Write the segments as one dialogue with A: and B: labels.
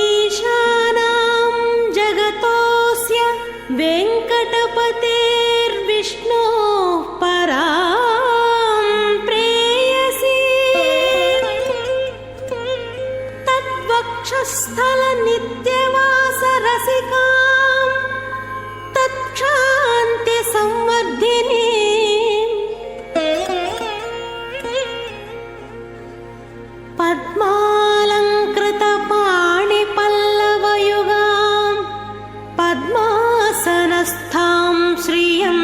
A: ఈశానాం జగతోస్య వెంకటపతేర్విష్ణో పరాం ప్రేయసి తద్వక్షస్థల నిత్యవాస రసికాం తత్క్షాంతి సంవర్ధిని పద్మాలంకృత పాణి పల్లవయుగాం పద్మాసనస్థాం శ్రియం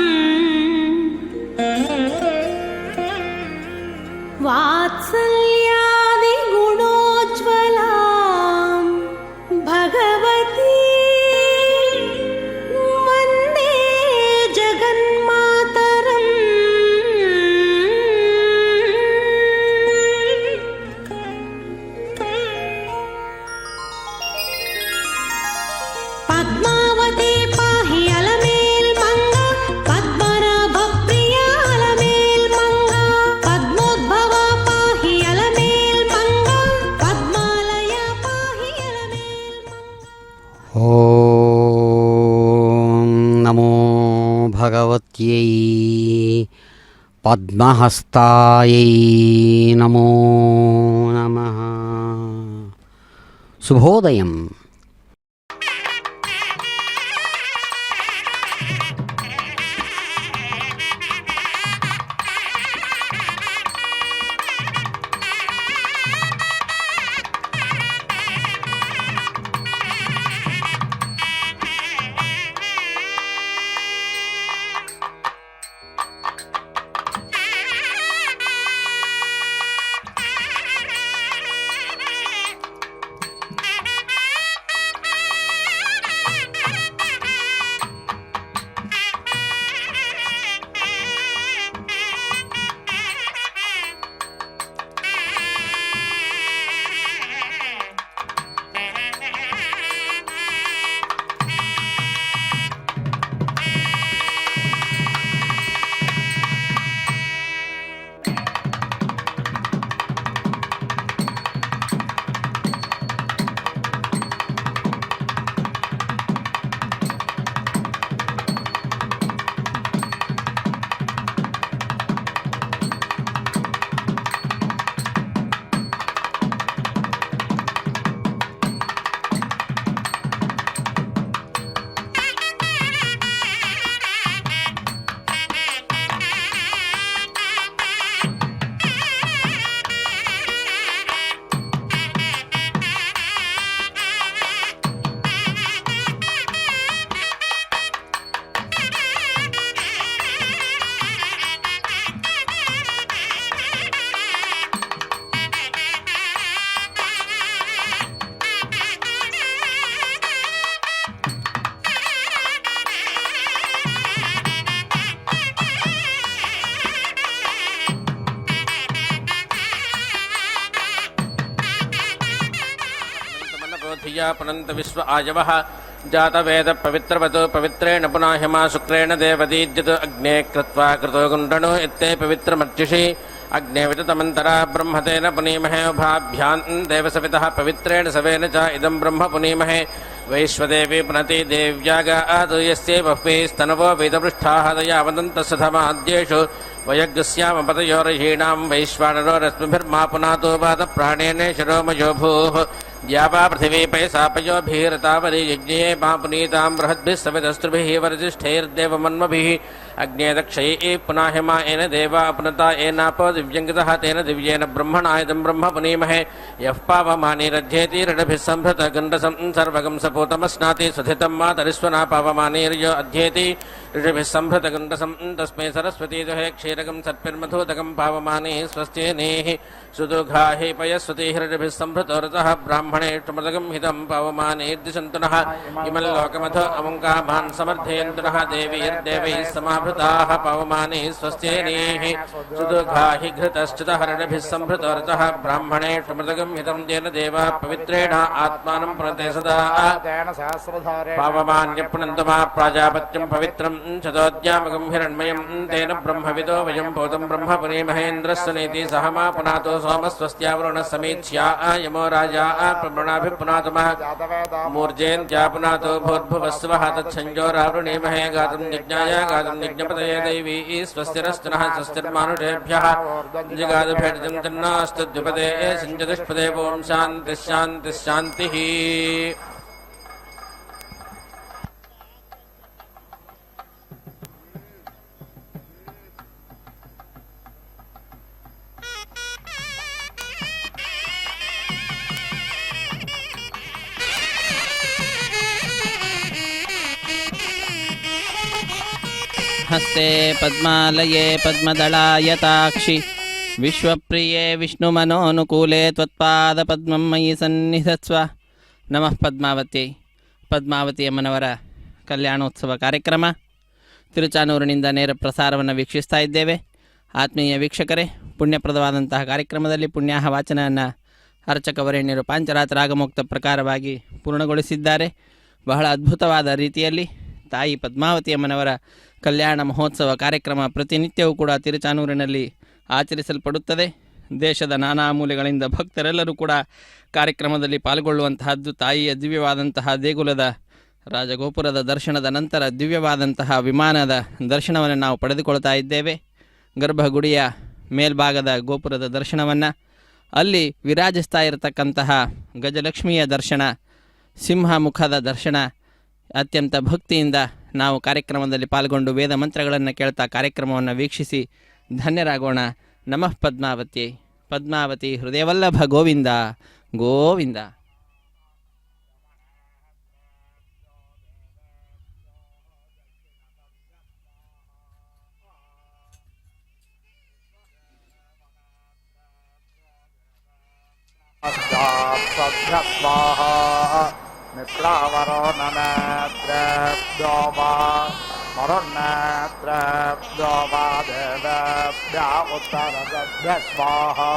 A: వాత్సల్యాది గుణోజ్వలాం భగవతి వందే జగన్మాతరం. పద్మావతి పాహి అలమేల్ మంగ పద్మనాభ ప్రియ అలమేల్ మంగ పద్మోద్భవ పాహి అలమేల్ మంగ పద్మాలయ పాహి అలమేల్ మంగ.
B: ఓం నమో భగవత్యై పద్మహస్తాయై నమో నమః. శుభోదయం.
C: పునంత విశ్వ ఆజవః జాతవేద పవిత్రవతో పవిత్రేణ పునాహిమా శుక్రేణ దేవదీద్యత్ అగ్నే కృత్వా కృతో గుండణో ఎత్తే పవిత్రమర్చిషి అగ్నే వితతమంతరా బ్రహ్మతేన పునీమహే ఉభాభ్యాం దేవసవితః పవిత్రేణ సవేన చ ఇదం బ్రహ్మ పునీమహే వైశ్వదేవి పునతి దేవ్యాగాతు యస్యై బహ్వీస్తనవో వేదపృష్ఠాః దయా వదంతస్సధమాద్యేషు వయగ్స్యామపతయోరహీణాం వైశ్వానరో రశ్మిభిర్మా పునాతో వాత ప్రాణేనే శిరోమయో భూః द्यावा पृथिवीपै सापयोभिरतावरी यज्ञे मा पुनीतां बृहद्भिः सवितस्त्रुभिः वरजिष्ठैर्देवमन्मभिः अग्ने दक्षयै पुनाहिमा येन देवा अपनता येनापो दिव्यङ्गितः तेन दिव्येन ब्रह्मणा इदं ब्रह्म पुनीमहे यः पावमानीरध्येति ऋडभिः सम्भृतगण्डसं सर्वगं सपूतमस्नाति सुधितं मातरिस्वना पावमानीर्यो अध्येति ऋषभिः सम्भृतगण्डसं तस्मै सरस्वती दुहे क्षीरकं सत्पिर्मधूतकं पावमानी स्वस्त्येनेः सुदुघाहि पयस्वती ऋषभिः सम्भृतोरतः ब्राह्मणेष्टमृतकं हितं पावमानीर्दिशन्तु नः इमल्लोकमथो अमुङ्कामान् समर्थयन्तु नः देवीर्देवैः समाभ भृताः पवमाने स्वस्तेनेः सुदुर्गा हि घृतश्चितहरणभिः सम्भृतवरतः ब्राह्मणेषु मृतगं हितं येन देवाः पवित्रेण आत्मानं प्रणते सदा पावमान्यपुनन्दमा प्राजापत्यं पवित्रं चतोद्यामकं हिरण्मयं तेन ब्रह्मविदो वयं भूतं ब्रह्मपुरी महेन्द्रस्य नीति सह मा पुनातो सोमस्वस्त्यावरुणः समीक्ष्या यमो राजा प्रवृणाभिपुनातमः मूर्जेन्त्या पुनातो भूर्भुवस्वः तच्छञ्जोरावृणीमहे गातुं यज्ञाय गातुं यज्ञपतये दैवी स्वस्तिरस्तु नः स्वस्तिर्मानुषेभ्यः जगादुभेटितं तन्नास्तु द्विपदे सिञ्चतुष्पदे ॐ शान्तिः शान्तिः शान्तिः
D: हस्ते पद्मालये पद्मदलायताक्षि विश्वप्रिये विष्णुमनोनुकूले त्वत्पादपद्मं मयि सन्निधत्स्व नमः ಪದ್ಮಾವತಿ ಪದ್ಮಾವತಿ ಅಮ್ಮನವರ ಕಲ್ಯಾಣೋತ್ಸವ ಕಾರ್ಯಕ್ರಮ ತಿರುಚಾನೂರಿನಿಂದ ನೇರ ಪ್ರಸಾರವನ್ನು ವೀಕ್ಷಿಸ್ತಾ ಇದ್ದೇವೆ. ಆತ್ಮೀಯ ವೀಕ್ಷಕರೇ, ಪುಣ್ಯಪ್ರದವಾದಂತಹ ಕಾರ್ಯಕ್ರಮದಲ್ಲಿ ಪುಣ್ಯಾಹ ವಾಚನವನ್ನು ಅರ್ಚಕ ವರೇಣ್ಯರು ಪಾಂಚರಾತ್ರ ರಾಗಮುಕ್ತ ಪ್ರಕಾರವಾಗಿ ಪೂರ್ಣಗೊಳಿಸಿದ್ದಾರೆ. ಬಹಳ ಅದ್ಭುತವಾದ ರೀತಿಯಲ್ಲಿ ತಾಯಿ ಪದ್ಮಾವತಿ ಅಮ್ಮನವರ ಕಲ್ಯಾಣ ಮಹೋತ್ಸವ ಕಾರ್ಯಕ್ರಮ ಪ್ರತಿನಿತ್ಯವೂ ಕೂಡ ತಿರುಚಾನೂರಿನಲ್ಲಿ ಆಚರಿಸಲ್ಪಡುತ್ತದೆ. ದೇಶದ ನಾನಾ ಮೂಲೆಗಳಿಂದ ಭಕ್ತರೆಲ್ಲರೂ ಕೂಡ ಕಾರ್ಯಕ್ರಮದಲ್ಲಿ ಪಾಲ್ಗೊಳ್ಳುವಂತಹದ್ದು. ತಾಯಿಯ ದಿವ್ಯವಾದಂತಹ ದೇಗುಲದ ರಾಜಗೋಪುರದ ದರ್ಶನದ ನಂತರ ದಿವ್ಯವಾದಂತಹ ವಿಮಾನದ ದರ್ಶನವನ್ನು ನಾವು ಪಡೆದುಕೊಳ್ತಾ ಇದ್ದೇವೆ. ಗರ್ಭಗುಡಿಯ ಮೇಲ್ಭಾಗದ ಗೋಪುರದ ದರ್ಶನವನ್ನು, ಅಲ್ಲಿ ವಿರಾಜಿಸ್ತಾ ಇರತಕ್ಕಂತಹ ಗಜಲಕ್ಷ್ಮಿಯ ದರ್ಶನ, ಸಿಂಹ ಮುಖದ ದರ್ಶನ, ಅತ್ಯಂತ ಭಕ್ತಿಯಿಂದ ನಾವು ಕಾರ್ಯಕ್ರಮದಲ್ಲಿ ಪಾಲ್ಗೊಂಡು ವೇದ ಮಂತ್ರಗಳನ್ನು ಕೇಳ್ತಾ ಕಾರ್ಯಕ್ರಮವನ್ನು ವೀಕ್ಷಿಸಿ ಧನ್ಯರಾಗೋಣ. ನಮಃ ಪದ್ಮಾವತಿ. ಪದ್ಮಾವತಿ ಹೃದಯವಲ್ಲಭ ಗೋವಿಂದ ಗೋವಿಂದ.
E: मित्रावरो ननेत्रेभ्यो वा मरुन्नेत्रेभ्यो वा देवेभ्य उत्तरदभ्य स्वाहा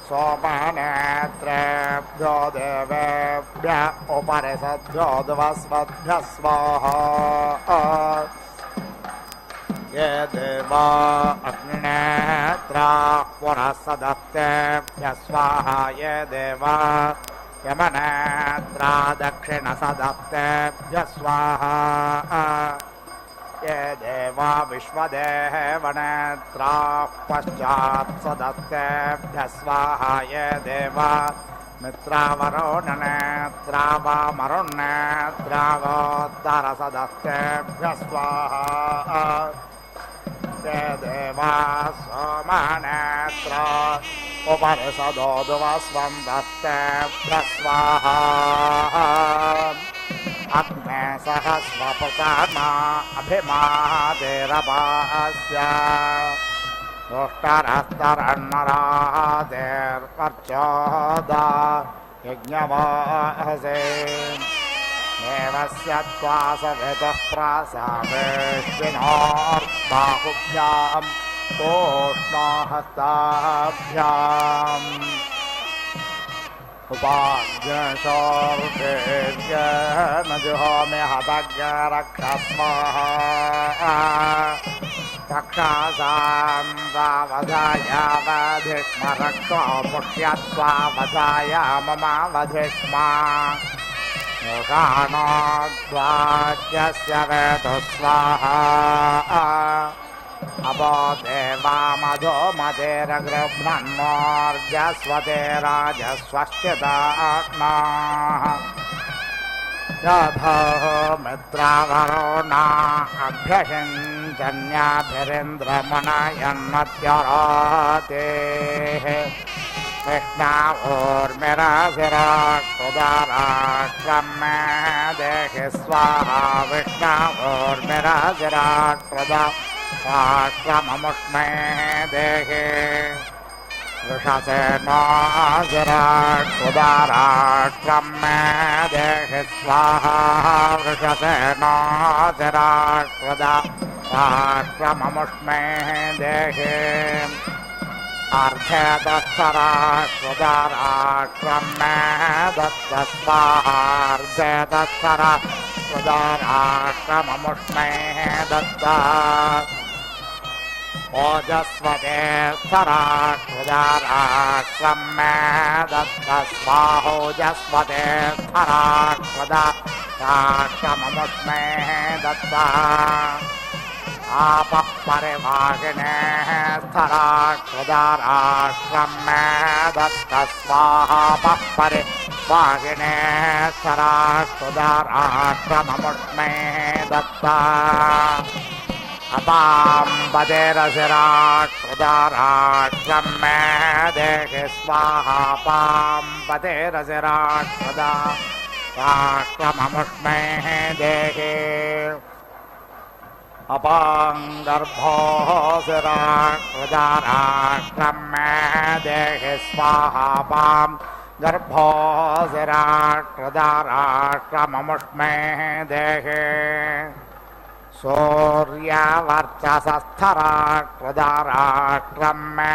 E: सोमनेत्रेभ्यो देवेभ्य उपरिषद्भ्यो दिवस्वद्भ्य स्वाहा ये देवा अग्निनेत्रा पुरः सदत्तेभ्य स्वाहा ये देवा यमनेत्रा दक्षिणसदत्तेभ्य स्वाहा ये देवा विश्वदेवनेत्रा पश्चात्सदत्तेभ्य स्वाहा ये देवा मित्रावरुणनेत्रा वा मरुन्नेत्रा वोत्तरसदत्तेभ्य स्वाहा ये देवा सोमनेत्रा उपरिषदोदुवस्वं दत्तेभ्य स्वाहा अग्ने सहस्रपृतामा अभिमादेरपास्य दुष्टरस्तरन्नरादेर्वर्चोदा यज्ञवाहसे देवस्य त्वा सवितः प्रासावेश्विनोर्बाहुभ्यां तोष्णहस्ताभ्याम् उपाग्निशोर्देव्येन जुहोमि हतज्ञरक्षस्मः रक्षासां वावधायावधिष्मरक्षो पुष्यत्वा वधाय ममावधिष्मा योगानोद्वाच्यस्य वेतु स्वाहा अवो देवा मधो मदेरगृह्णन्मोर्जस्वते राजस्वश्चितात्माः यथो मित्रावरुणा अभ्यषिञ्जन्याभिरेन्द्रमनयन्मत्यरातेः विष्णावोर्मिराजिराट्प्रदाराष्ट्रं मे देहि स्वाहा विष्णावोर्मिराजिराट्प्रदा राष्ट्रममुष्मे देहि वृषसेनोऽजिराट्रुदाराष्ट्रं मे देहि स्वाहा वृषसेनोऽजिराट्रुदाराष्ट्रममुष्मे देहि अर्धे दत्सराष्ट्रुदाराष्ट्रं मे दत्त स्वाहा अर्धे दत्सराष्ट्रुदाराष्ट्रममुष्मे दत्त ओजस्वते स्थराष्ट्रुदाराष्ट्रं मे दत्त स्वाहोजस्वते स्थराष्ट्रुदाराष्ट्रममुष्मे दत्त आपः परिवाहिने स्थराष्ट्रुदाराष्ट्रं मे दत्त स्वाहापः परिवाहिने स्थराष्ट्रुदाराष्ट्रममुष्मे दत्त अपाम्बदेरसिराष्ट्रुदाराष्ट्रं मे देहि स्वाहापाम्बदेरसिराष्ट्रुदाराष्ट्रममुष्मे देहि अपाङ्गर्भोऽसिराष्ट्रुदाराष्ट्रं मे देहि स्वाहापाङ्गर्भोऽसिराष्ट्रुदाराष्ट्रममुष्मे देहि सूर्यवर्चसस्थराष्ट्रुदाराष्ट्रं मे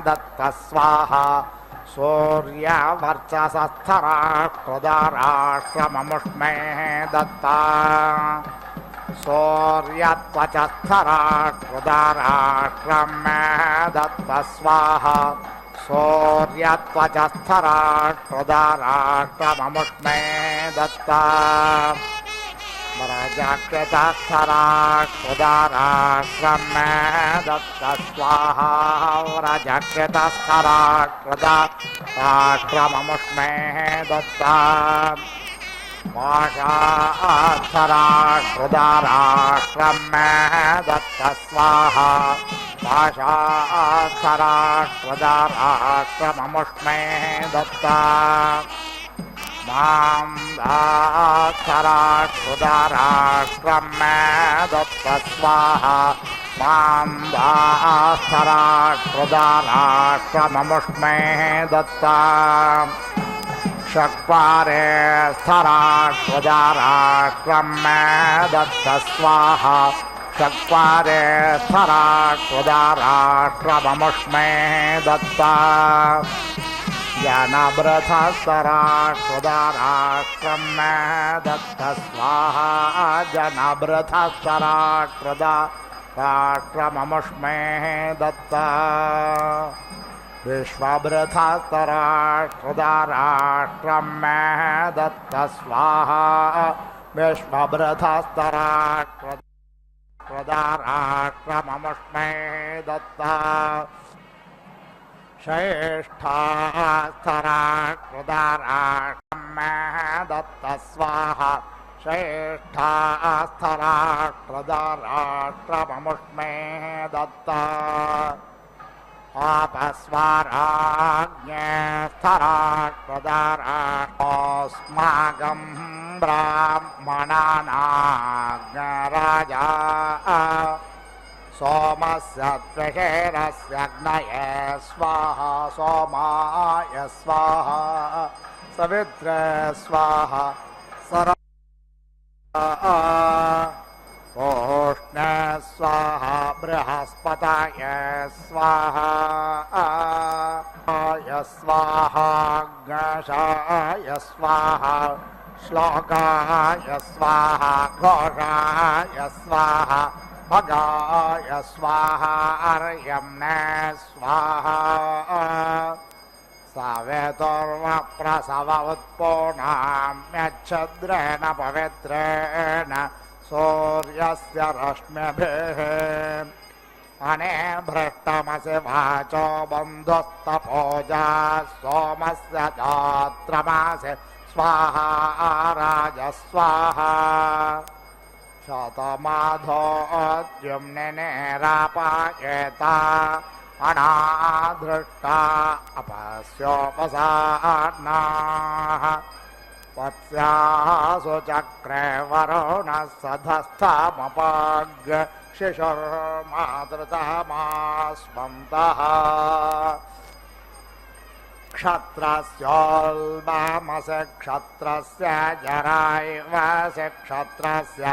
E: दत्त स्वाहा सूर्यवर्चसस्थराष्ट्रुदाराष्ट्रममुष्मे दत्त सूर्यत्वचस्थराष्ट्रुदाराष्ट्रं मे दत्त स्वाहा सूर्यत्वचस्थराष्ट्रुदाराष्ट्रममुष्मे दत्त व्रजकृतस्थराष्ट्रुदाराष्ट्रं मे दत्त स्वाहा व्रजकृतस्थराष्ट्रुदाराष्ट्रममुष्मे दत्त पाशास्थराष्ट्रुदाराष्ट्रं मे दत्त स्वाहा पाशास्थराष्ट्रुदाराष्ट्रममुष्मे दत्त मान्दास्थराष्ट्रुदाराष्ट्रं मे दत्त स्वाहा मान्दास्थराष्ट्रुदाराष्ट्रममुष्मे दत्त षट्वारे स्थराष्ट्रुदाराष्ट्रं मे दत्त स्वाहा षट्वारे स्थराष्ट्रुदाराष्ट्रममुष्मे दत्त जनभृतस्थराष्ट्रुदाराष्ट्रं मे दत्त स्वाहा जनभृतस्थराष्ट्रुदाराष्ट्रममुष्मे दत्त विश्वभृतस्थराष्ट्रुदाराष्ट्रं मे दत्त स्वाहा विश्वभृतस्थराष्ट्रुदाराष्ट्रममुष्मे दत्त श्रेष्ठास्थराष्ट्रुदाराष्ट्रं मे दत्त स्वाहा श्रेष्ठास्थराष्ट्रुदाराष्ट्रममुष्मे दत्त आपस्वराज्ञे स्थराष्ट्रुदाराष्ट्रोऽस्माकं ब्राह्मणानाज्ञराजा सोमस्य त्वषेरस्य अग्नये स्वाहा सोमाय स्वाहा सवित्रे स्वाहा ओष्णे स्वाहा बृहस्पतये स्वाहा स्वाहा गणेशाय स्वाहा श्लोकाय स्वाहा घोषाय स्वाहा भगाय स्वाहा अर्यम्ने स्वाहा सवेतुर्वप्रसव उत्पूर्णाम्यच्छद्रेण पवित्रेण सूर्यस्य रश्मिभिः अने भृष्टमसि वाचो बन्धुस्तपोजा सोमस्य दात्रमासि स्वाहा राजस्वाहा शतमाधोद्युम्निरापायेता अनाधृष्टा अपस्योपसान्नाः वत्स्यासु चक्रे वरुणः सधस्थमपाग् शिशुर्मातृतमास्मन्तः क्षत्रस्योल्बामसे क्षत्रस्य जरायवसे क्षत्रस्य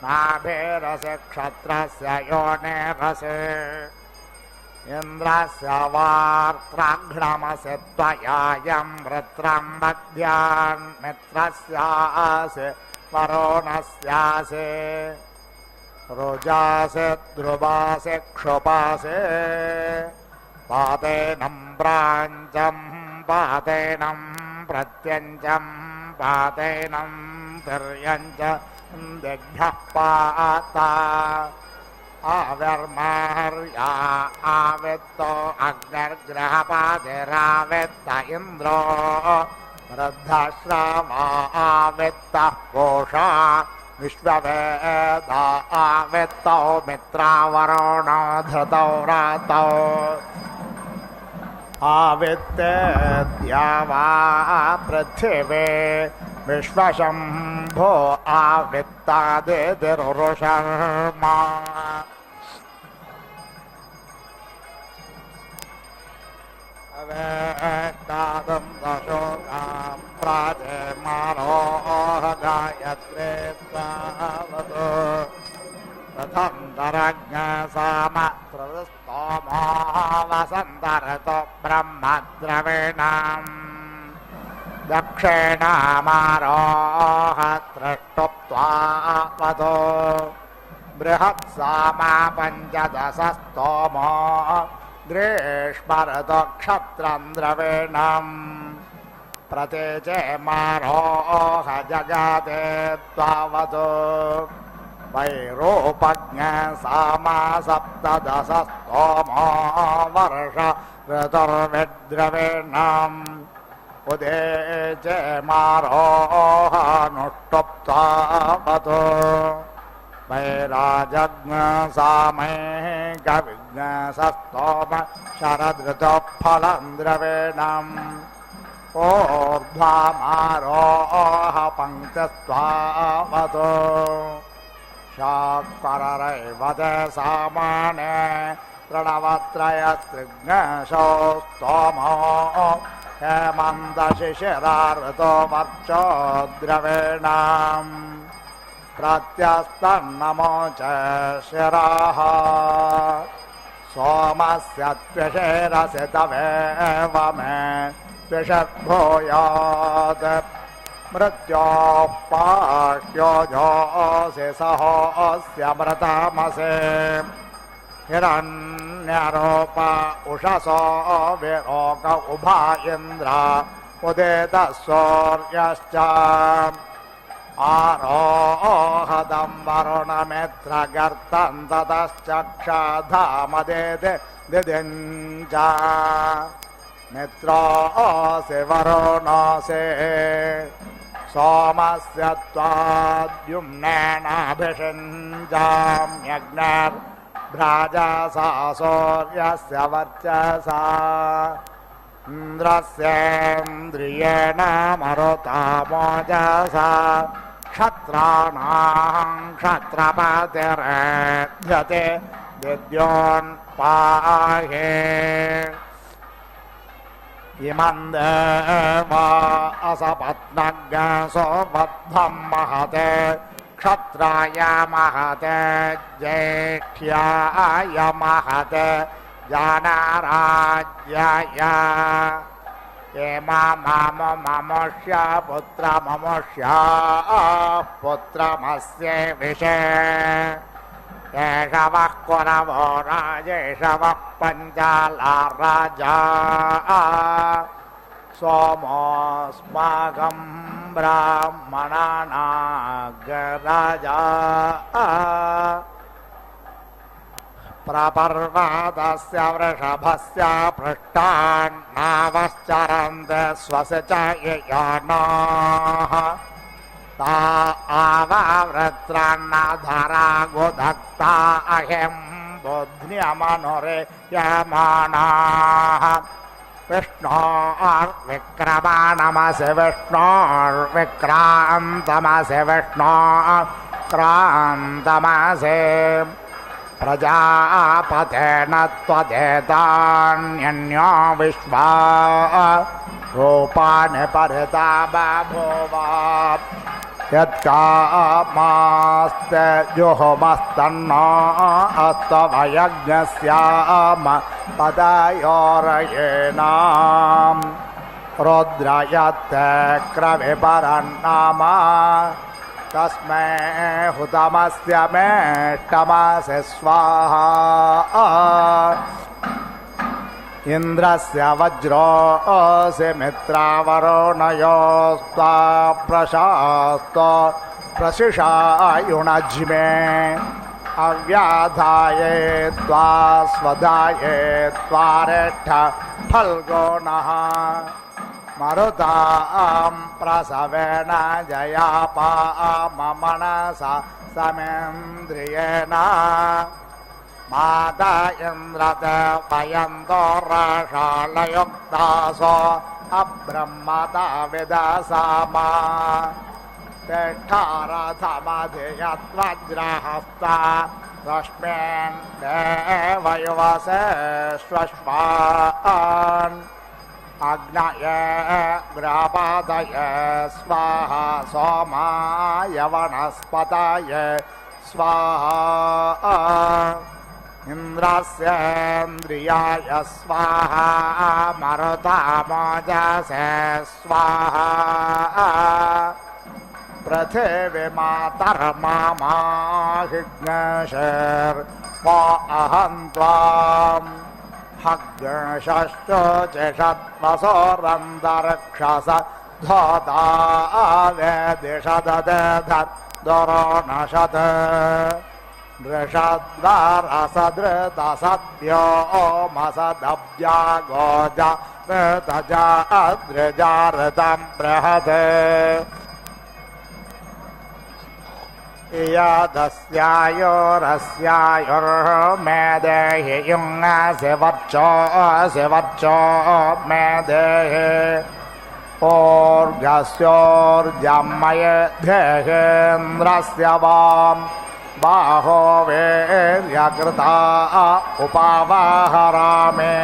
E: नाभिरसे क्षत्रस्य योनिरसे इन्द्रस्य वार्त्राघ्नमसे त्वयायं वृत्रं मध्यान् मित्रस्यासे वरुणस्यासे रुजासे ध्रुवासे क्षुपासे पातेनं प्राञ्चं पातेनं प्रत्यञ्चं पातेनं तिर्यञ्च दिग्भ्यः पाता आविर्मार्या आवित्तो अग्निर्ग्रहपातिरावित्त इन्द्रो वृद्धश्रवा आवित्तः पूषा विश्ववेदा आवित्तौ मित्रावरुणो धृतौ रातौ आवित्तेद्या पृथिवे विश्वशम्भो आवित्तादितिरुषर्मा अवेत्तादं दशोकां प्राजेमारोह गायत्रे तावतो रथन्तरज्ञसामत्रस्तोमो वसन्तरतो ब्रह्मद्रविणाम् दक्षिणामारोह त्रिष्टुप्त्वावतो बृहत्सामा पञ्चदशस्तोमो ग्रीष्मरतो क्षत्रं द्रविणम् प्रतेजे मारोह जगाते त्वावतो वैरूपज्ञ सामा सप्तदशस्तोमो वर्ष ऋतुर्विद्रविणम् उदेचे मारोहानुष्टुप्तावतो वैराजज्ञ सामै गविज्ञसस्तोम शरदृतुफलं द्रविणम् ऊर्ध्वमारोह पङ्क्तिस्त्वावतो शाक्पररैवते सामाने प्रणवत्रयस्त्रिज्ञशो स्तोमो हेमन्तशिशिराऋतो वर्चो द्रविणाम् प्रत्यस्तन्नमो च शिराः सोमस्य त्विषेरसि तवेव मे त्विषद्भूयात् मृत्योः पाह्योजोऽसि सहोऽस्य मृतामसे हिरण्यरूप उषसो विरोक उभा इन्द्र उदेतः सूर्यश्च आरोहदं वरुणमित्रगर्तं ततश्चक्षाधामदेदे दिदिञ्च मित्रोऽसि वरुणोऽसि सोमस्य त्वाद्युम्नेनाभिषिञ्जाम्यग्निर्भ्राजसा सूर्यस्य वर्चसा इन्द्रस्येन्द्रियेण मरुता मोजसा क्षत्राणां क्षत्रपतिरेध्यते विद्योन्पाहे इमं देवा असपत्नज्ञसो बद्धं महते क्षत्राय महते ज्येष्ठ्याय महते जानराज्याय ममुष्य पुत्रममुष्या पुत्रमस्य विषे एष वः कुरवो राजेश वः पञ्चाला राजा सोमोऽस्माकं ब्राह्मणानाग्रराजा प्रपर्वातस्य वृषभस्य पृष्ठान्नावश्चरन्ते स्वस्य च ययानाः ता आववृत्रान्नधरा गुदक्ता अहिं बुध्न्यमनुरे यमानाः विष्णोर्विक्रमाणमसि विष्णोर्विक्रान्तमसि विष्णोर्क्रान्तमसि प्रजापतेन त्वदेतान्यन्यो विश्वा रूपाणि परिता बभूव यत्कामास्ते जुहुमस्तन्नो अस्तवयज्ञस्याम पदयोरयेनाम् रुद्रयत्ते क्रविपरन्नाम तस्मै हुतमस्य मेष्टमसि स्वाहा इन्द्रस्य वज्रोऽसि मित्रावरुणयोस्त्वा प्रशास्त प्रशिषायुणज्मे अव्याधाये त्वा स्वधाये त्वारेष्ठ फल्गुनः मरुतां प्रसवेन जयापाममनसा समेन्द्रियेण माता इन्द्रते वयन्तो रसालयुक्तासो अब्रह्मता विदसामा तिष्ठारथमधियद्वज्रहस्ता रश्मीन् देवयुवसे श्वश्वान् अग्नये ग्रापादये स्वाहा सोमाय वनस्पतये स्वाहा इन्द्रस्येन्द्रियाय स्वाहा मरुतामोजसे स्वाहा पृथिवीमातर्मामाहिज्ञशर्वा अहं त्वाम् हग्षश्चोचिषत्वसोरन्तरिक्षस धोता वेदिषददधद्दुरोणशत् दृषद्वारसदृतसद्यो ओमसदब्जागोज ऋतजाद्रजाऋतं बृहत् इयदस्यायोरस्यायुर्मे देहि युङसि वर्चो मे देहि ऊर्जस्योर्जमये देहेन्द्रस्य वां बाहो वीर्यकृता उपावाहरामे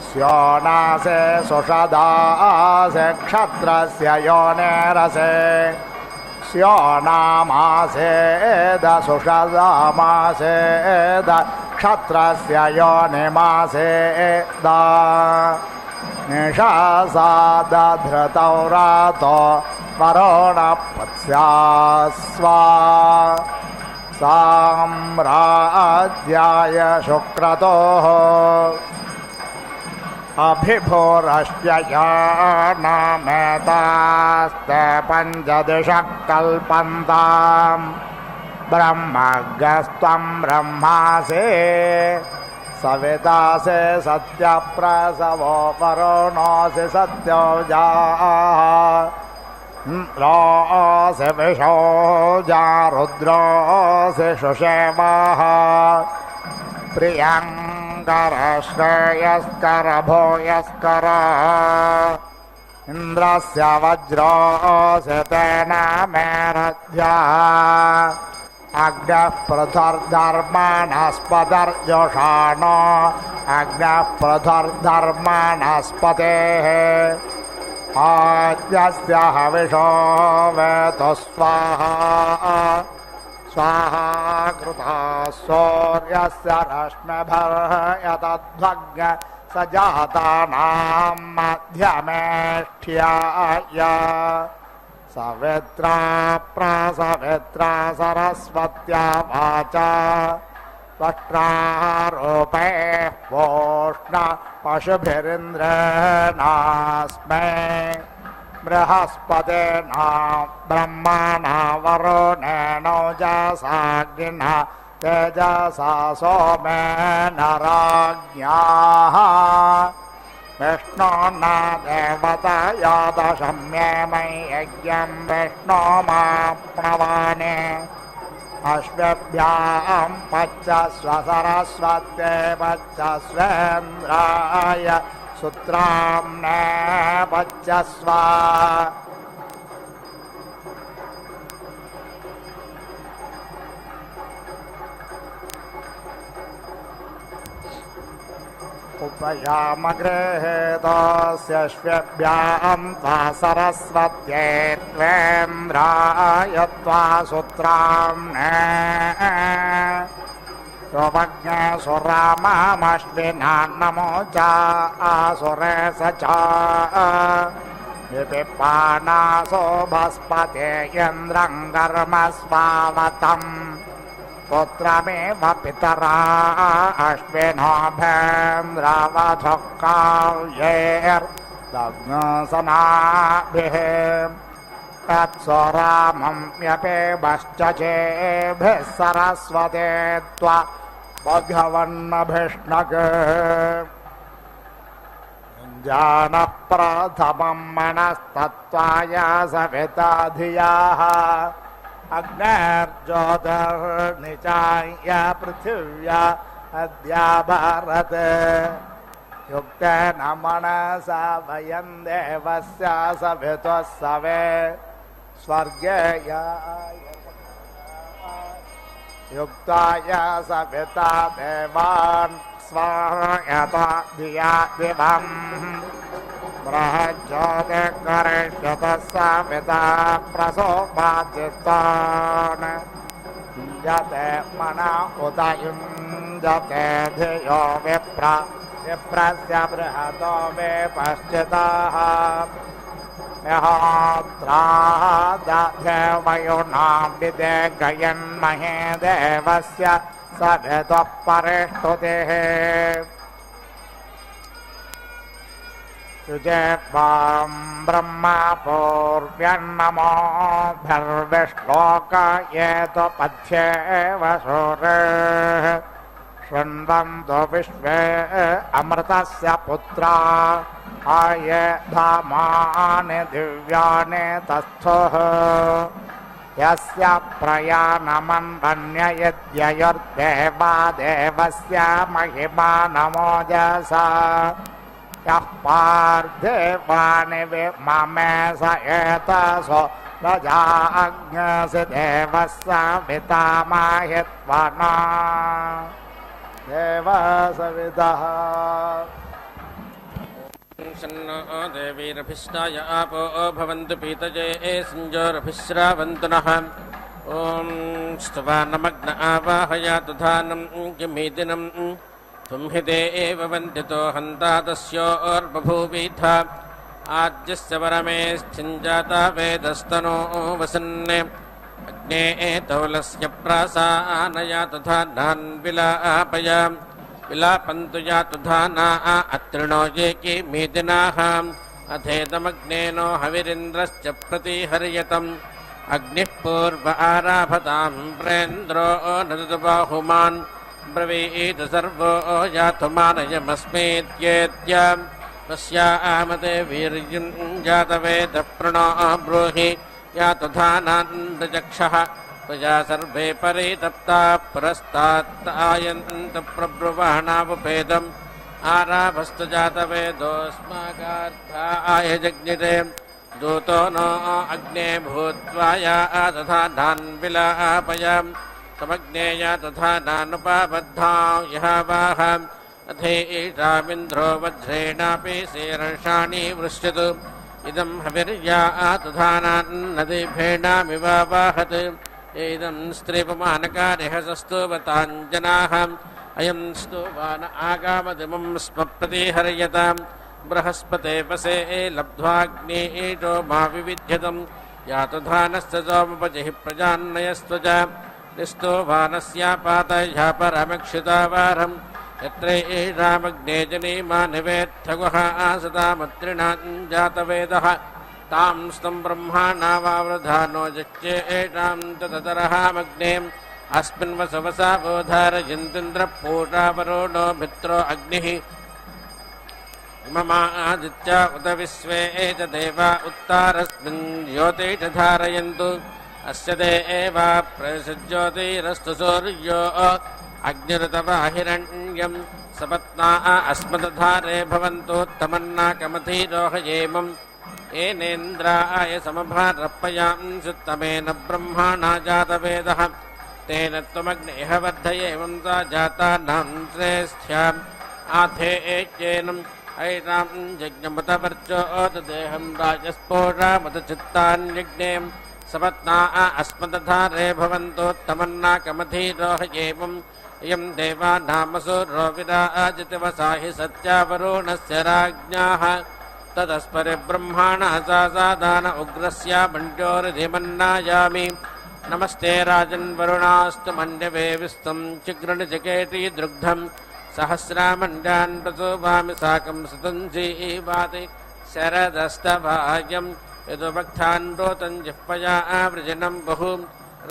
E: स्योनासे सुषदासे क्षत्रस्य योनेरसे स्योनामासेद सुषदामासेद क्षत्रस्य योनिमासेद निशासादधृतौ रातो वरुणपत्स्या स्वा साम्राज्याय शुक्रतोः अभिभूरश्चयानामेतास्ते पञ्चदिशः कल्पन्ताम् ब्रह्मज्ञस्त्वं ब्रह्मासि सवितासि सत्यप्रसवो वरुणोऽसि सत्योजाः इन्द्रोऽसि विशोजा रुद्रोऽसि शुषेवः प्रियङ्कर श्रेयस्कर भूयस्कर इन्द्रस्य वज्रोऽसि तेन मेरध्याः अग्नः पृथर्धर्मणस्पतिर्जुषाणो अग्नः पृथर्धर्मणस्पतेः आद्यस्य हविषो वेतु स्वाहा स्वाहा कृता सूर्यस्य रश्मिभिर्यतध्वग्न स जातानां मध्यमेष्ठ्याय सवित्रा प्रसवित्रा सरस्वत्या वाचा त्वष्ट्रारूपे वोष्ण पशुभिरिन्द्रेणास्मै बृहस्पतेना ब्रह्मणा वरुणेनोजसाग्निना तेजसा सोमेन राज्ञाः विष्णोर्न देवतया दशम्ये मयि यज्ञं विष्णोमाप्नवानि अश्वभ्यां पच्चस्व सरस्वत्यै पच्चस्वेन्द्राय सूत्राम्ने पच्चस्व उपयामगृहेतस्यश्वेभ्यां त्वा सरस्वत्यै त्वेन्द्राय त्वा सुत्राम्ने योमज्ञे सुराममश्विना नमो च आसुरे स च विपिपानासो भस्पते इन्द्रं कर्म स्वावतम् पुत्रमेव पितरा अश्विनो भेन्द्रावधक्काव्यैर्दग्नसनाभिः तत्स्वरामं व्यपेवश्चेभिः सरस्वते त्वा भगवन्नभिष्णग जानः प्रथमं मनस्तत्त्वाय सविता धियाः अग्निर्ज्योतिर्निचाय पृथिव्या अद्या भारत युक्तेन मनसा वयं देवस्य सवितुः सवे स्वर्गे युक्ताय सविता देवान् स्वायता धिया दिवम् बृहज्योतिर्गरिष्यतः सविता प्रसोपादितान् युञ्जते मन उत युञ्जते धियो विप्रस्य बृहतो वे पश्चिताः देवयुनां विदे गयन्महे देवस्य सवितुः परिष्टुतिः युजेवां ब्रह्मा पूर्व्यन्नमोऽभिर्विश्लोकयेतु पथ्येव सूरेः शृण्वन्तु विश्वे अमृतस्य पुत्रा आये धामानि दिव्यानि तस्थुः यस्य प्रयाणमन्वन्ययद्ययुर्देवा देवस्य महिमा नमोजसा यः पार्थिवानि विममे स एतसो रजाग्नसि देवस्य पितामहित्वना देव सवितः
C: शन्नो देवीरभिष्टाय आपो भवन्तु पीतजे संजोरभिश्रावन्तु नः ॐ स्तवानमग्न आवाहयातु धानं किमीदिनं त्वं हि देव वन्दितो हन्ता तस्योर्बभूवीथ आद्यस्य परमे स्थिञ्जाता वेदस्तनो वसन् अग्ने एतौलस्य प्रासानया तथा नान्विलापय विलापन्तु यातु धाना अत्रिणो ये किमीदिनाः अथेदमग्नेनो हविरिन्द्रश्च प्रतिहर्यतम् अग्निः पूर्व आराभतां प्रेन्द्रो नदतु बाहुमान् ब्रवीत सर्वो यातु मानयमस्मेत्येत्य तस्यामते वीर्यं जातवेदः प्रणो ब्रूहि यातु धानान्द्रचक्षः त्वया सर्वे परितप्ता पुरस्तात्तायन्त प्रब्रुवाणावपेदम् आराभस्तु जातवेदोऽस्माकार्थाय जज्ञिते दूतो नो अग्ने भूत्वा या तथा नान्विलापयाम् तमग्नेया तथा नानुपाबद्धां यः वाह अथेषामिन्द्रो वज्रेणापि शीर्षाणि वृश्यतु इदं हविर्या तथा नान्नदिभेणामिवावहत् इदं स्त्रीपमानकारिह सस्तुवताञ्जनाः अयं स्तुवान आगामदिमं स्म प्रतिहर्यतां बृहस्पते वसे लब्ध्वाग्नेतो मा विविध्यतं यातधानस्य सोमपचिः प्रजान्नयस्त्वच निस्तोभानस्यापातयः परमक्षितावारं यत्र एषामग्ने जनीमा निवेत्थगुः आसतामत्रिणां जातवेदः तां स्तं ब्रह्माणावावृधानो जच्चे एषां ततरहामग्नेम् अस्मिन् वसवसा बोधारयन्तीन्द्रपूषावरोणो मित्रो अग्निः इममादित्या उत विश्वे एत देवा उत्तारस्मिन् ज्योतिष धारयन्तु अस्य देवा प्रसज्योतिरस्तु सूर्यो अग्निरतवाहिरण्यं सपत्ना अस्मदधारे भवन्तोत्तमन्नाकमधीरोहयेमम् येनेन्द्राय समभारप्पयांसुत्तमेन ब्रह्मणा जातवेदः तेन त्वमग्नेह वर्धयेवं सा जातानां श्रेष्ठ्यां आथेच्येनम् ऐनां यज्ञमुतवर्चोदेहं राजस्पोषामुतचित्तान्यज्ञे सपत्ना अस्मदधारे भवन्तोत्तमन्नाकमधीरोहयेवम् इयं देवानामसुरो विराजितवसाहि सत्यावरुणस्य राज्ञाः तदस्परिब्रह्माणः सादान उग्रस्य मण्ड्योरिधिमन्नायामि नमस्ते राजन्वरुणास्तु मण्डवे विस्तं चिग्रणिजकेटी दृग्धं सहस्रामण्डान् प्रसोभामि साकं सुतञ्जीवाति शरदस्तभायं यदुभक्तान् रोतं जिह्वया आवृजनं बहु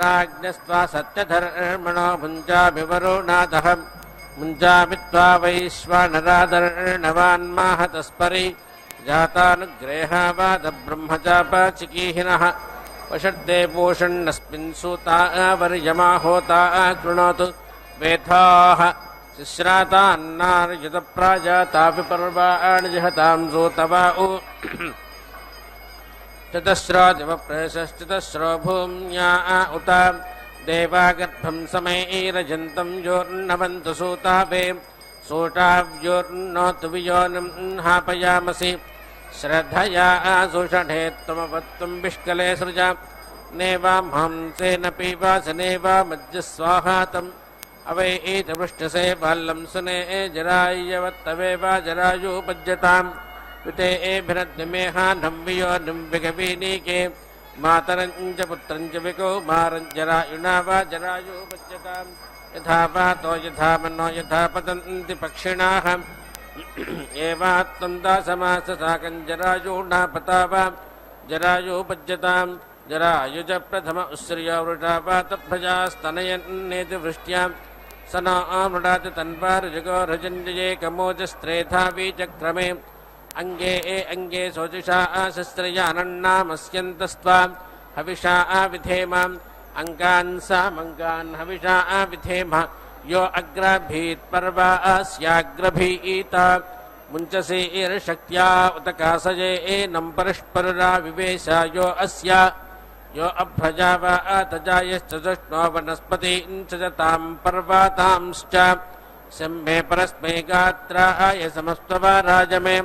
C: राज्ञस्त्वा सत्यधर्मणो भुञ्जामि वरुणादः मुञ्जामि त्वा वैश्वानरादर्णवान्माहतस्परि जातानुग्रेहावादब्रह्मचापाचिकीहिनः वषड्दे पूषण्णस्मिन् सूता वर्यमा होता कृणोतु वेथाः शिश्रातान्नार्युतप्राजातापि पर्वाणि जहतां सूतवाउ चतस्रो दिवप्रेषश्चतस्रो भूम्या उत देवागर्भं समैरजन्तं योर्नवन्तु सूतावे सूटाव्योर्नोतु वियोनिं हापयामसि श्रद्धया सुषणे त्वमवत्वं विष्कले सृजा नेवां हंसेन पीवासनेवामज्जस्वाहातम् अवैतपृष्ठसे बाल्लं सुने जरायवत्तवेव जरायुपज्यताम् विते एभिरद्विमेहानं वियोनिं विगवीनीके मातरञ्च पुत्रञ्च विकौमारञ्जरायुणा वा जरायुपज्यताम् यथा वातो यथा मनो यथा पतन्ति पक्षिणाः एवात्मन्दासमाससाकञ्जरायुणा पता वा जरायुपज्यताम् जरायुज प्रथम उस्रियो वृषा वा तद्भजास्तनयन्नेति वृष्ट्यां स न मृडाति तन्वारुजगोरजञ्जये कमोजस्त्रेधा वीचक्रमे अङ्गे अङ्गे शोचिषा शस्त्रयानन्नामस्यन्तस्त्वा हविषा विधेमाम् अङ्गान् सामङ्गान् हविषा विधेम यो अग्राभीत् पर्वा अस्याग्रभीता मुञ्चसे शक्त्या उत कासये एनं परस्पररा विवेशा यो अस्या यो अभ्रजा वा तजायश्चतुष्णो वनस्पतीञ्च जतां पर्वातांश्च सम्मे परस्मै गात्राय समस्त्वा राजमे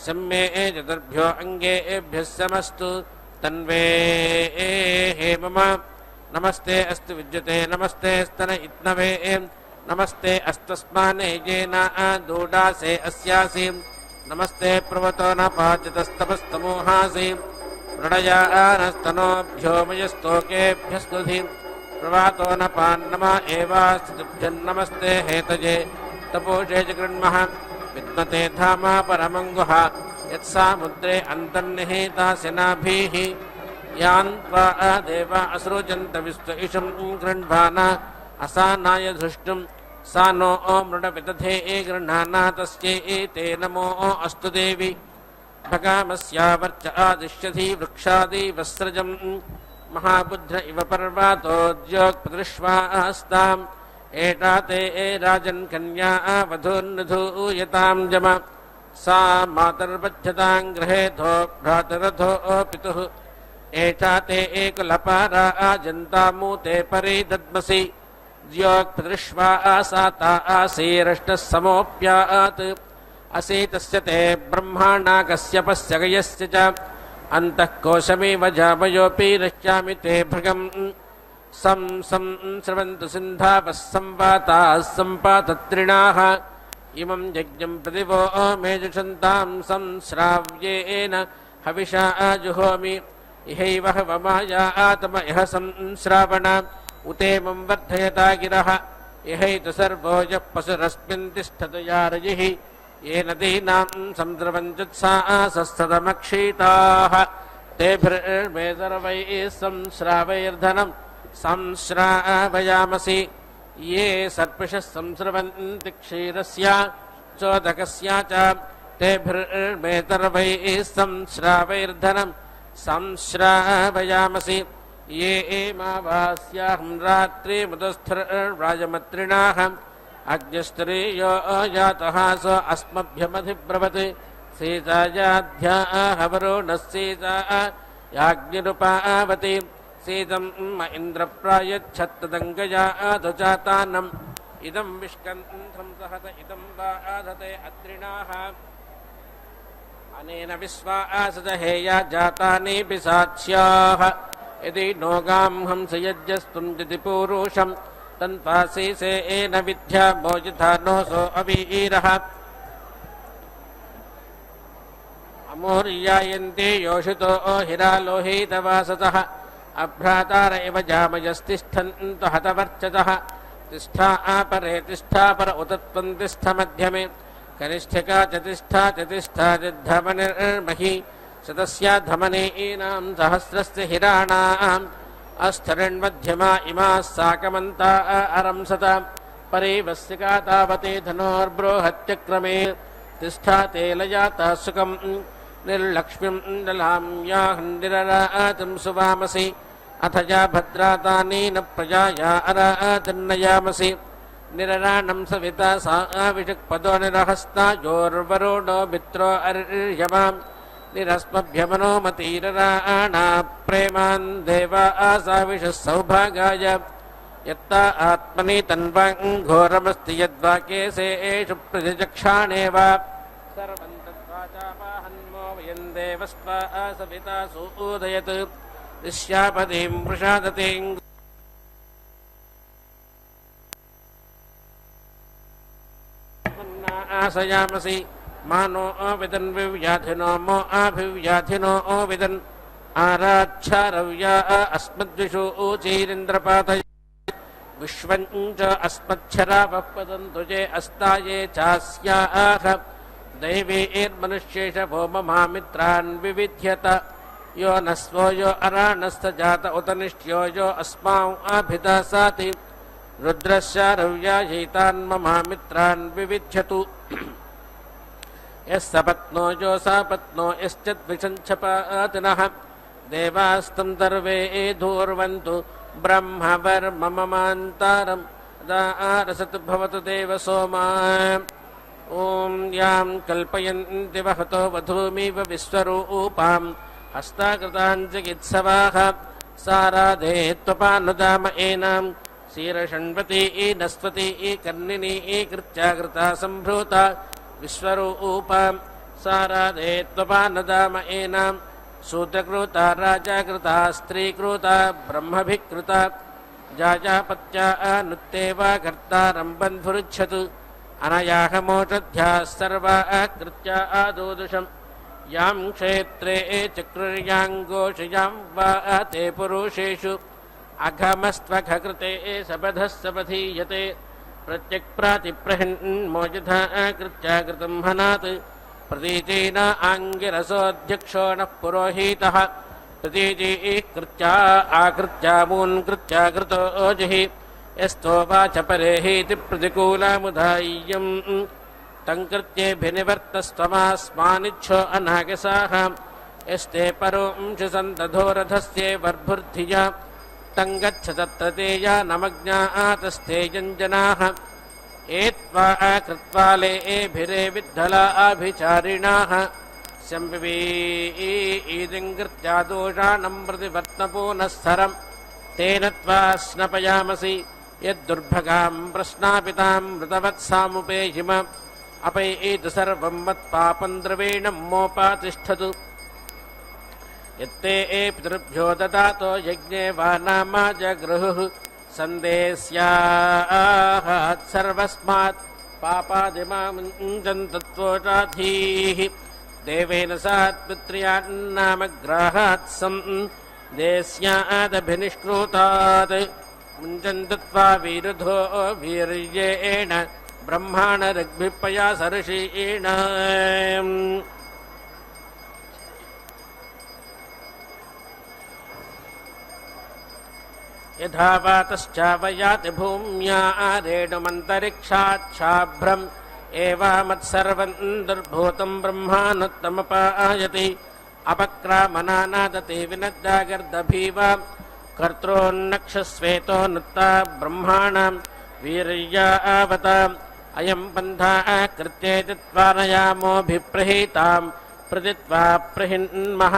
C: सम्मे चतुर्भ्यो अङ्गेभ्यः समस्तु तन्वे मम नमस्ते अस्तु विद्युते नमस्ते स्तन इत्नवे नमस्ते अस्तस्माने येन दूडासे अस्यासि नमस्ते प्रवतो न पाचतस्तपस्तमोहासि प्रणयानस्तनोभ्यो मयस्तोकेभ्यस्तुधि प्रवातो न पान्नमा एवास्तुभ्यन्नमस्ते हेतजे तपोषे च गृह्मः विद्मते धामा परमङ्गुः यत्सामुद्रे अन्तर्निहितास्य नाभिः यान् त्वा देवा असृजन्त विश्व इषं गृह्णाना असानाय धृष्टुं सा नो मृडविदधे गृह्णाना तस्यै ते नमो अस्तु देवी भगामस्यावर्च आदिश्यधि वृक्षादिवस्रजं महाबुद्ध इव पर्वातोद्योक्पदृश्वास्ताम् एता ते राजन् कन्या वधूर्निधूयतां जम सा मातर्बध्यतां गृहेथो भ्रातरथो पितुः एता ते एकलपारा जन्तामूते परिदद्मसि द्योक्पदृश्वा आसाता आसीरष्टः समोऽप्यात् असीतस्य ते ब्रह्माणा कश्यपस्य गयस्य च अन्तः कोशमेव जामयोऽपि रक्ष्यामि ते भृगम् स्रवन्तु सिन्धावः संवाताः सम्पातत्रिणाः इमं यज्ञं प्रतिवो मेजुषन्तां संश्राव्येन हविषा जुहोमि इहैव हवमाया आतम इह संश्रावण उतेमं वर्धयता गिरः इहैतु सर्वो यः पशुरस्मिन् तिष्ठतु यारजिः येन दीनां संद्रवञ्जुत्सासस्तदमक्षीताः तेभिर्मे सर्वैः संश्रावैर्धनं संश्रावयामसि ये सर्पिषः संस्रवन्ति क्षीरस्य चोदकस्य च तेभिर्मे सर्वैः संश्रावैर्धनं संश्रावयामसि ये एमावास्याहं रात्रिमुदस्थिर्राजमत्रिणाः अग्निस्त्रीयो जातः स अस्मभ्यमधिब्रवत् सीतायाध्याः वरुणः सीता याज्ञरुपावति सीतं इन्द्रप्रायच्छत्तदङ्गया दजातानं इदं विष्कन्थं सहत इदं बाधते अद्रिणाः अनेन विश्वासदहेया जातानि पिशाच्याः यदि नोगां हंस यज्ञस्तुं यदि पूरुषं तन्त्वासीसे एन विद्या मोजिथा नोऽसो अवीरः अमूर्यायन्ते योषितो हिरालोहितवासतः अभ्रातार इव जामयस्तिष्ठन्तु हतवर्चतः तिष्ठा आपरे तिष्ठा पर उत त्वं तिष्ठ मध्यमे कनिष्ठिका चतिष्ठा चतिष्ठातिद्धमनिर्मही शतस्या धमनीनां सहस्रस्य हिराणाम् अस्थरिण्मध्यमा इमाः साकमन्ता अरंसता परिवस्सिका तावते धनोर्ब्रोहत्यक्रमे तिष्ठा तेलजाता सुखं निर्लक्ष्मीं दलां याहन्निररातं सुवामसि अथ या भद्रातानि न प्रजाया अरातन्नयामसि निरराणं सविता सा विषक्पदो निरहस्ता योर्वरुणो मित्रो अर्यमां निरस्मभ्यमनोमतीरराणा प्रेमान् देवा आसाविषः सौभागाय यत्ता आत्मनि तन्वाङ्घोरमस्ति यद्वाक्येसे एषु प्रतिचक्षाणेव सर्वं तद्वाचापाहन्मो वयं देवस्त्वा सविता सूदयत् ऋष्यापदीं वृषादतीं आसयामसि मानो विदन् विव्याधिनो मो आभिव्याधिनो विदन् आराच्छारव्या अस्मद्विषु ऊचीरिन्द्रपातय विश्वं च अस्मच्छरावः पतन्तु ये अस्ताये चास्याः दैवीर्मनुष्येष वो ममामित्रान् विविध्यत यो नस्वो यो अराणस्थ जात उत निष्ट्यो यो अस्मान् आभिदासाति रुद्रश्चारव्यायैतान् ममामित्रान् विविध्यतु यः सपत्नो यो सापत्नो यश्चद्विषञ्छपातिनः देवास्तं दर्वे धूर्वन्तु ब्रह्मवर्मममान्तारम् दारसतु भवतु देव सोमा ॐ यां कल्पयन्ति वहतो वधूमिव विश्वरूपाम् हस्ताकृतान् चिकित्सवाः साराधे त्वपानुदाम एनां शीर्षण्वती नस्वती कर्णिनी कृत्याकृता सम्भूता विश्वरूपा साराधे त्वपानुदाम एनां शूद्रकृता राजाकृता स्त्रीकृता ब्रह्मभिकृता जाजापत्या नुत्तेवा कर्तारं बन्धुरुच्छतु अनयाहमोषध्याः सर्वा कृत्या आदोदुषम् यां क्षेत्रे चक्रुर्याङ्गोषयां वा ते पुरुषेषु अघमस्त्वघकृते सपधः सपधीयते प्रत्यक्प्रातिप्रहिन्मोजधा कृत्या कृतं हनात् प्रतीचीन आङ्गिरसोऽध्यक्षो नः पुरोहितः प्रतीचीः कृत्या आकृत्या मून्कृत्या कृतो ओजिः यस्तो वाच परेहीति प्रतिकूलमुदाय्यम् तङ्कृत्येऽभिनिवर्तस्त्वमास्मानिच्छो अनागसाः यस्ते परोंषि सन्तधोरथस्ये वर्भुर्धिया तङ्गच्छ तत्र तेया नमज्ञातस्ते यञ्जनाः एत्वा कृत्वा लेभिरे विद्धला आभिचारिणाः शम्भिवीदिङ्कृत्या दोषाणं प्रतिवर्तपूनःसरम् तेन त्वा स्नपयामसि यद्दुर्भगां प्रश्नापितां मृतवत्सामुपेहिम अपैतु सर्वं मत्पापं द्रवीणं मोपातिष्ठतु यत्ते पितृभ्यो ददातो यज्ञे वा नामा जगृहुः सन्देस्याः सर्वस्मात् पापादिमामुञ्जन्तत्वोषाधीः देवेन सात्पित्र्यान्नामग्राहात् देस्यादभिनिष्कृतात् मुञ्जन्तत्वा वीरुधो वीर्येण ब्रह्माणऋग्भिपया सर्षीण यथा वातश्चावयाति भूम्या रेणुमन्तरिक्षाच्छाभ्रम् एवामत्सर्वं दुर्भूतं ब्रह्मानुत्तमपायति अपक्रामनानादति विनद्दागर्दभीव कर्त्रोन्नक्षस्वेतो नुत्ता ब्रह्माणां वीर्यावताम् अयं पन्था कृत्येति त्वानयामोऽभिप्रहीतां प्रतित्वा प्रहिन्मः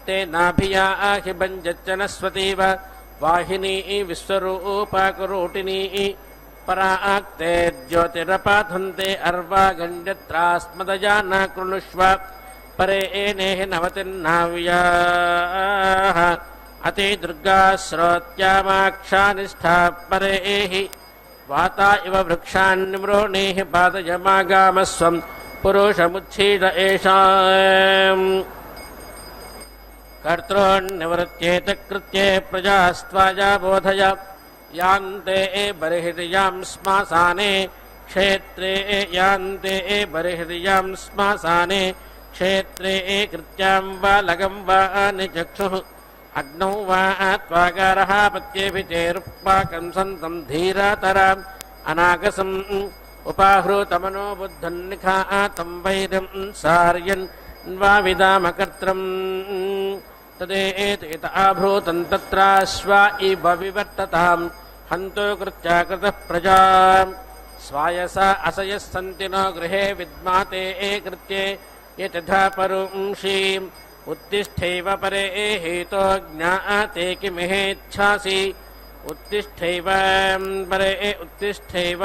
C: तेनाभिया आहिभञ्जच्चनस्वतीव वाहिनी विश्वरूपा कुरूटिनी पराक्ते ज्योतिरपाथन्ते अर्वागण्यत्रास्मदजा न कृणुष्व परे एनेः नवतिर्नाव्याः अति दुर्गा श्रोत्यामाक्षा निष्ठा परे एहि वाता इव वृक्षान्निमृणीः पादयमागामस्वं पुरुषमुच्छीद एषाम् कर्तॄन्निवृत्त्येत कृत्ये प्रजास्त्वाजा बोधय यान्ते बर्हिर्यां श्मशाने क्षेत्रे यान्ते बर्हिर्यां श्मशाने क्षेत्रे कृत्यां वा लगं वा निचक्षुः अग्नौ वा त्वागारः पत्येभिचेरुपाकं सन्तं धीरातराम् अनागसम् उपाहृतमनो बुद्धन्निखातं वैरं सार्यन् वा विदामकर्त्रम् तदेत इत आभूतं तत्राश्वा इव विवर्ततां हन्तो कृत्या कृतः प्रजा स्वायसा असयः सन्ति नो गृहे विद्माते कृत्ये यतथा परुंषीम् उत्तिष्ठैव परे हेतो ज्ञाते किमिहेच्छासि उत्तिष्ठैव परे उत्तिष्ठैव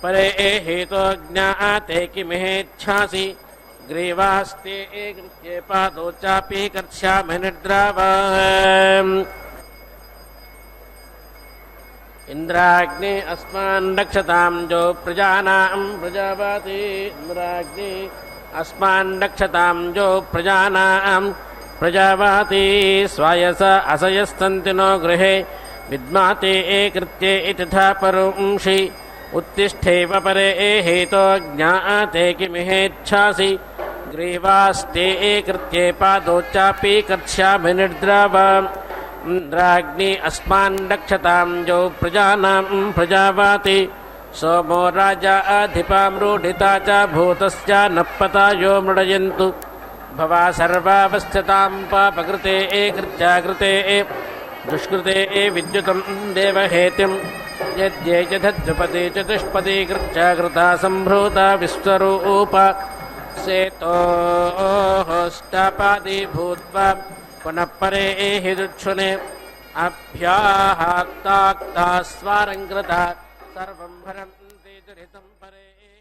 C: परे हेतो ज्ञाते किमिहेच्छासि ग्रीवास्ते कृत्ये पादौ चापि कर्ष्यामि निद्रावाम् इन्द्राग्ने अस्मान् रक्षतां जो प्रजानां प्रजापति इन्द्राग्ने अस्मान् रक्षतां जो प्रजानां प्रजापति स्वायस असयस्तन्ति नो गृहे विद्माते कृत्ये इतथा परुंषि उत्तिष्ठैव परे हेतो ज्ञाते किमिहेच्छासि ग्रीवास्ते कृत्ये पादौ चापि कर्ष्यामि निद्रावाम् इन्द्राग्नि अस्मान् रक्षतां जो प्रजानां प्रजावाति सोमो राजा अधिपामरूढिता च भूतश्च नः पतायो मृडयन्तु भवा सर्वावस्थितां पापकृते कृत्याकृते दुष्कृते विद्युतं देवहेतिं यद्ये यथद्रुपदे चतुष्पदे कृत्याकृता सम्भूता विश्वरूपा सेतोष्टापादि भूत्वा पुनः परे हि दुच्छुने अभ्याहाक्ताक्ता स्वारङ्कृता सर्वं भरन्ति दुरितं परे हि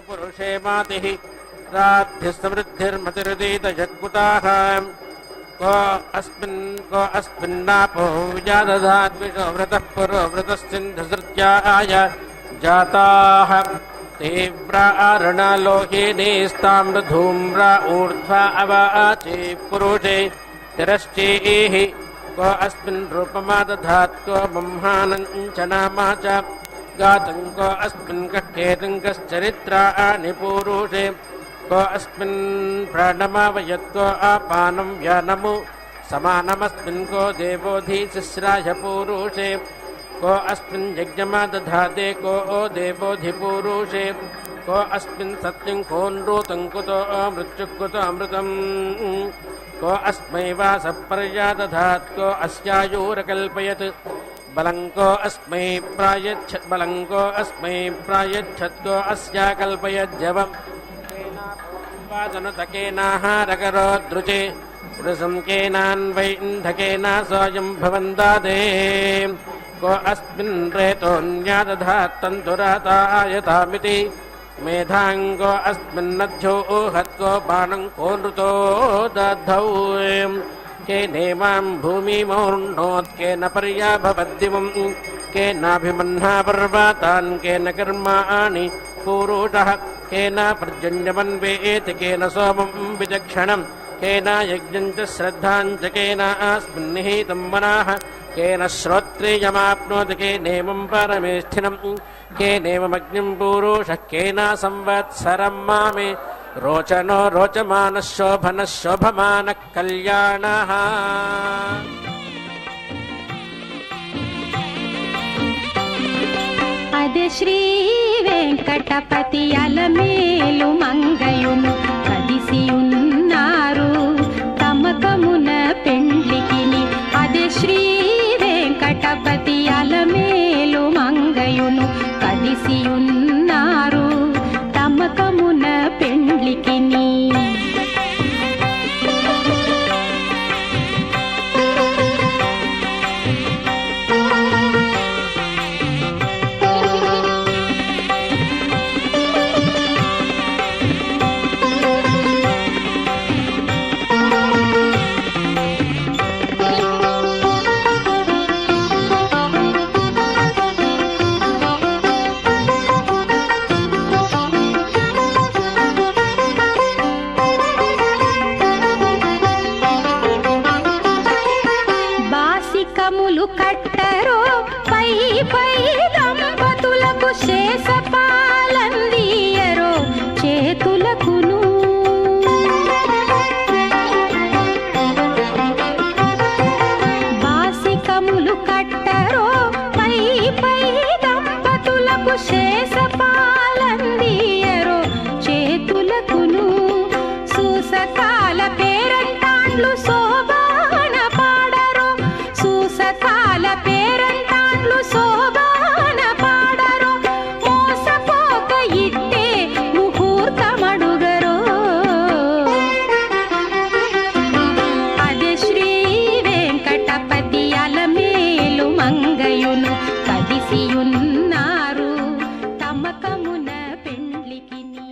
C: పురుషే మాతిః రాధ్య సమృద్ధిర్మతిరుదీత జగ్ముతాః को अस्मिन्नापो विजादधाद्विषो वृतः पुरो वृतस्सिन्धुसृत्याय जाताः तीव्रारणलोहिनीस्ताम्रधूम्रा ऊर्ध्वा अवाचे पुरुषे तिरश्चेः को अस्मिन् रूपमादधात् को ब्रह्मानञ्च नामा च गातं को अस्मिन् कक्केतं कश्चरित्राणि पुरुषे को अस्मिन् प्राणमावयत् को आपानं व्यानमु समानमस्मिन् को देवोऽधिशिश्राय पुरुषे को अस्मिन् यज्ञमादधाते को देवोऽधिपुरुषे को अस्मिन् सत्यं को नृतं कुतो मृत्युः कुतो अमृतम् को अस्मै वासपर्यादधात् को अस्यायुरकल्पयत् बलं को अस्मै प्रायच्छत् को अस्या कल्पयज्जवम् वादनतकेनाहारकरोद्रुचे पुरुषं केनान्वैन्धकेन स्वयं भवन्दादे को अस्मिन् रेतोऽन्यादधात्तन्तुरातायतामिति मेधाङ्गो अस्मिन्नध्यो ऊहत्को बाणं को नृतो दद्धौ केनेमां भूमिमोर्णोत् केन पर्याभवद्दिवं केनाभिमह्ना पर्वतान् केन कर्माणि पुरुषः केन पर्जन्यमन्वेत् केन सोमं विचक्षणं केन यज्ञं च श्रद्धां च केन अस्मिन् निहितं मनः केन श्रोत्रियमाप्नोति केनेवं परमेष्ठिनं केनेवमग्निं पुरुषः केन संवत्सरं मामे रोचनो रोचमानः शोभनः शोभमानः कल्याणः
A: అదే శ్రీ వెంకటపతి అలమేలు మంగయును కదిసి ఉన్నారు తమకమున పెండ్లికిని అదే శ్రీ వెంకటపతి అలమేలు మంగయును కదిసి ఉన్నారు తమకమున పెండ్లికిని బాసికములు కట్టరో పై పై దంపతులకు శేషపాలందియరో చేతులకును బాసికములు కట్టరో పై పై దంపతులకు శేషపాలందియరో చేతులకును సూసకాల పేరంటాండ్లు శోభాన పాడరో సూసకాల పేరంటాండ్లు శోభాన పాడరో మోసపోక ఇట్టే ముహూర్తమడుగరో అదే శ్రీ వెంకటపతి అలమేలు మంగయును కదిసియున్నారు తమకమున పెండ్లికిని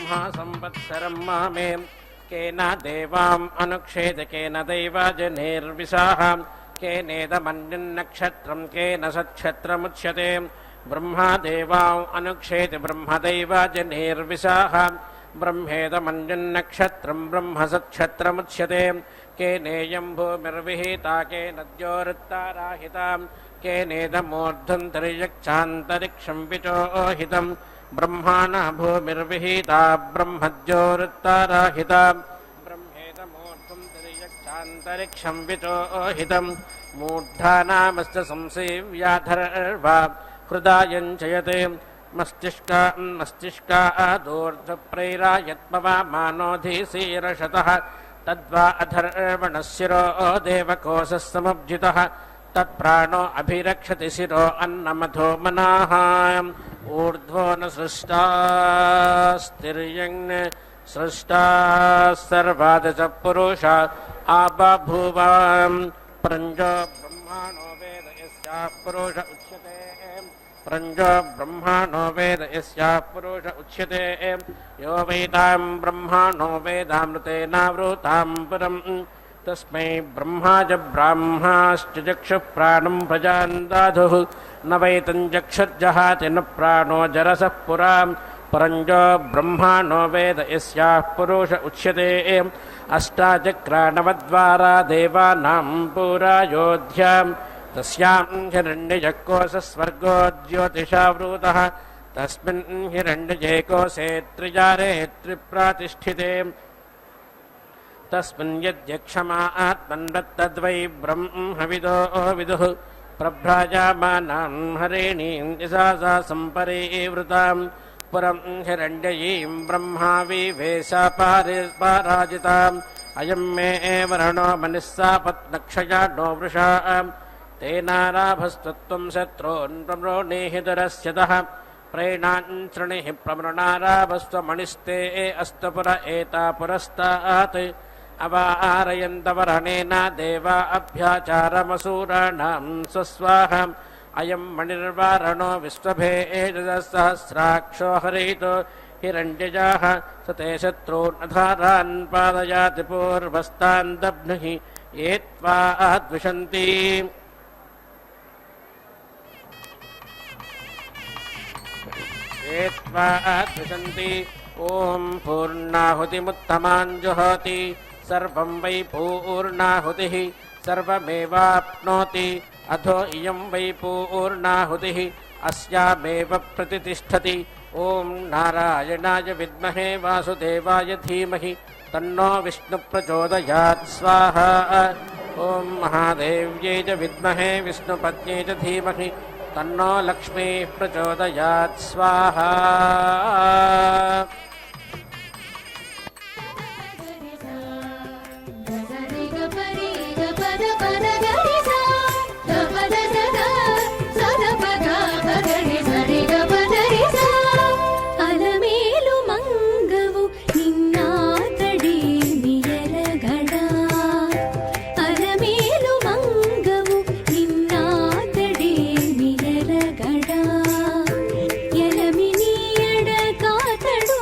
C: ब्रह्मा संवत्सरं मामे केन देवाम् अनुक्षेद केन दैवाजनेर्विशाः केनेदमन्यन्नक्षत्रं केन सत्क्षत्रमुच्यते ब्रह्मा देवाम् अनुक्षेद ब्रह्मदैवाजनेर्विशाः ब्रह्मेदमन्यन्नक्षत्रं ब्रह्म सत्क्षत्रमुच्यते केनेयं भूमिर्विहिता केनद्योरुत्ताराहिता केनेदमूर्ध्वन्तरियक्षान्तरिक्षं विचोहितं ब्रह्माणा भूमिर्विहिता ब्रह्मद्योरुत्ताराहिता ब्रह्मेदमूर्ध्वन्तरियक्षान्तरिक्षं विचोहितं मूढानामश्च संसेव्याधर्वा हृदायञ्चयते मस्तिष्कादूर्ध्वप्रैरायत्पवामानोऽधिशीर्षतः तद्वा अधर्वणः शिरो देवकोशः समुज्झितः तत्प्राणो अभिरक्षति शिरो अन्नमथो मनाः ऊर्ध्वो न सृष्टास्तिर्यङ् सृष्टा सर्वादच पुरुषा आबभूवां प्रञ्जो ब्रह्माणो वेद यस्याः पुरुष उच्यते प्रञ्जो ब्रह्माणो वेद यस्याः पुरुष उच्यते यो वेदां ब्रह्माणो वेदामृतेनावृतां पुरं तस्मै ब्रह्माज ब्राह्माश्च चक्षुः प्राणं प्रजान् दाधुः न वै तञ्चक्षुर्जहाति न प्राणो जरसः पुरा परञ्जो ब्रह्माणो वेद यस्याः पुरुष उच्यते अष्टाचक्रानवद्वारा देवानां पुरा योध्यां तस्यां हिरण्यजकोशस्वर्गो ज्योतिषावृतः तस्मिन् हिरण्यजे कोशे त्रिजारे त्रिप्रातिष्ठिते तस्मिन् यद्यक्षमा आत्मन्वत्तद्वै ब्रह्मविदो विदुः प्रभ्राजामानां हरिणीं यशसा सम्परिवृतां पुरं हिरण्ययीं ब्रह्मा विवेशापाराजिताम् अयं मे वर्णो मनिस्सापत्नक्षया नो वृषा तेनाराभस्त्वं शत्रून् प्रमृणीहि दुरस्यतः प्रेणान् शृणिः प्रमृणाराभस्त्वमणिस्ते अस्तपुर एता पुरस्तात् अवारयन्तवरणेन देवा अभ्याचारमसूराणां स्वस्वाहा अयं मणिर्वारणो विश्वभेदसहस्राक्षो हरितो हिरण्यजाः सते शत्रून् अधारान् पादयाति पूर्वस्तान् दब्नुः ये त्वा द्विषन्ति ॐ पूर्णाहुतिमुत्तमान् जुहोति सर्वं वै पूर्णाहुतिः सर्वमेवाप्नोति अधो इयं वै पूर्णाहुतिः अस्यामेव प्रतितिष्ठति ॐ नारायणाय विद्महे वासुदेवाय धीमहि तन्नो विष्णुप्रचोदयात् स्वाहा ॐ महादेव्यै च विद्महे विष्णुपत्न्यै च धीमहि तन्नो लक्ष्मीः प्रचोदयात् स्वाहा
A: ಅಲಮೇಲು ಮಂಗವು ನಿನ್ನ ತಡೇಮಿಯರಗಡ ಅಲಮೇಲು ಮಂಗವು ನಿನ್ನ ತಡೇಮಿಯರಗಡ ಎಲಮಿನಿಯಡ ಕಾತಡು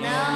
A: నా